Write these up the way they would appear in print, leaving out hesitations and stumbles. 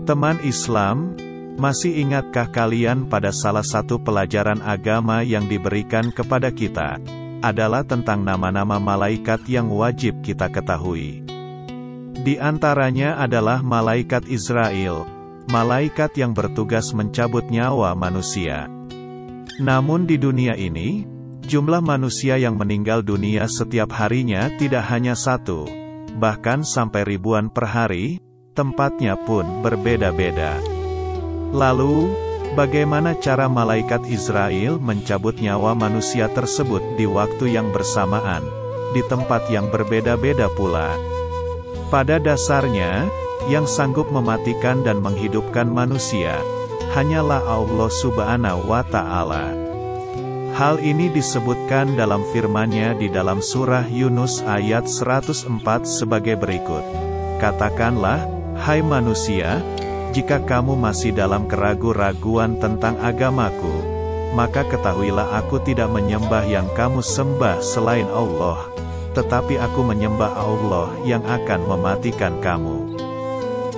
Teman Islam, masih ingatkah kalian pada salah satu pelajaran agama yang diberikan kepada kita, adalah tentang nama-nama malaikat yang wajib kita ketahui. Di antaranya adalah malaikat Israel, malaikat yang bertugas mencabut nyawa manusia. Namun di dunia ini, jumlah manusia yang meninggal dunia setiap harinya tidak hanya satu, bahkan sampai ribuan per hari, tempatnya pun berbeda-beda. Lalu, bagaimana cara malaikat Israel mencabut nyawa manusia tersebut di waktu yang bersamaan, di tempat yang berbeda-beda pula? Pada dasarnya, yang sanggup mematikan dan menghidupkan manusia, hanyalah Allah Subhanahu wa Ta'ala. Hal ini disebutkan dalam firman-Nya di dalam surah Yunus ayat 104 sebagai berikut. Katakanlah, hai manusia, jika kamu masih dalam keraguan-raguan tentang agamaku, maka ketahuilah aku tidak menyembah yang kamu sembah selain Allah, tetapi aku menyembah Allah yang akan mematikan kamu.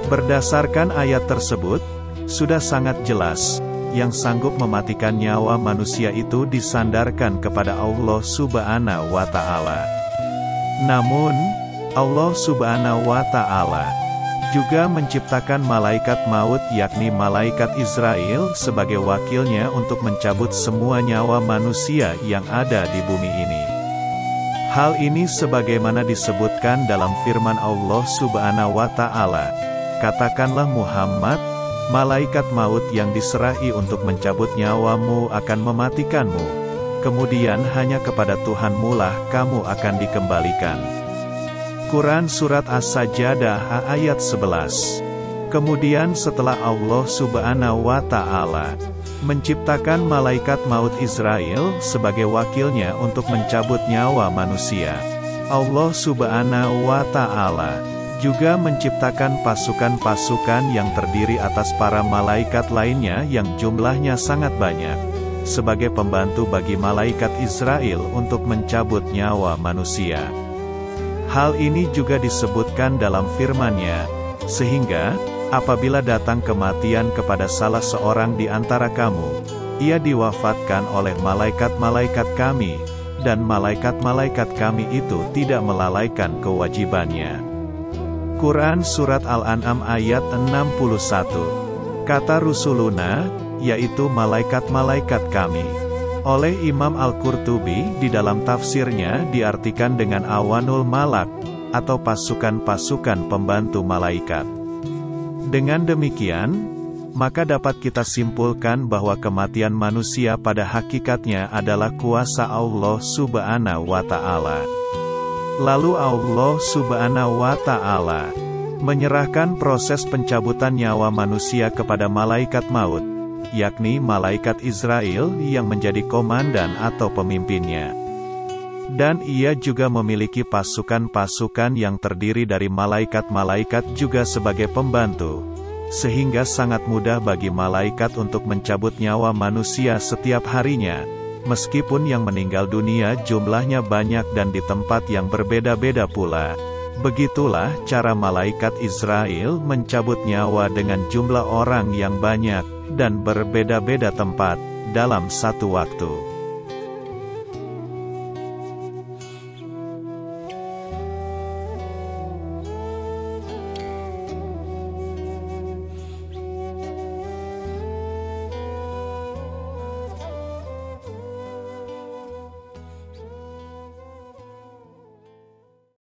Berdasarkan ayat tersebut, sudah sangat jelas, yang sanggup mematikan nyawa manusia itu disandarkan kepada Allah Subhanahu wa Ta'ala. Namun, Allah Subhanahu wa Ta'ala juga menciptakan malaikat maut yakni malaikat Israel sebagai wakilnya untuk mencabut semua nyawa manusia yang ada di bumi ini. Hal ini sebagaimana disebutkan dalam firman Allah Subhanahu wa Ta'ala. Katakanlah Muhammad, malaikat maut yang diserahi untuk mencabut nyawamu akan mematikanmu. Kemudian hanya kepada Tuhanmu lah kamu akan dikembalikan. Quran Surat As-Sajdah ayat 11. Kemudian setelah Allah Subhanahu wa Ta'ala menciptakan malaikat maut Israel sebagai wakilnya untuk mencabut nyawa manusia, Allah Subhanahu wa Ta'ala juga menciptakan pasukan-pasukan yang terdiri atas para malaikat lainnya yang jumlahnya sangat banyak, sebagai pembantu bagi malaikat Israel untuk mencabut nyawa manusia. Hal ini juga disebutkan dalam firman-Nya, sehingga, apabila datang kematian kepada salah seorang di antara kamu, ia diwafatkan oleh malaikat-malaikat kami, dan malaikat-malaikat kami itu tidak melalaikan kewajibannya. Quran Surat Al-An'am ayat 61. Kata Rusuluna, yaitu malaikat-malaikat kami. Oleh Imam Al-Qurtubi di dalam tafsirnya diartikan dengan awanul malak, atau pasukan-pasukan pembantu malaikat. Dengan demikian, maka dapat kita simpulkan bahwa kematian manusia pada hakikatnya adalah kuasa Allah Subhanahu wa Ta'ala. Lalu Allah Subhanahu wa Ta'ala menyerahkan proses pencabutan nyawa manusia kepada malaikat maut, yakni malaikat Israel yang menjadi komandan atau pemimpinnya. Dan ia juga memiliki pasukan-pasukan yang terdiri dari malaikat-malaikat juga sebagai pembantu, sehingga sangat mudah bagi malaikat untuk mencabut nyawa manusia setiap harinya, meskipun yang meninggal dunia jumlahnya banyak dan di tempat yang berbeda-beda pula. Begitulah cara malaikat Israel mencabut nyawa dengan jumlah orang yang banyak, dan berbeda-beda tempat, dalam satu waktu.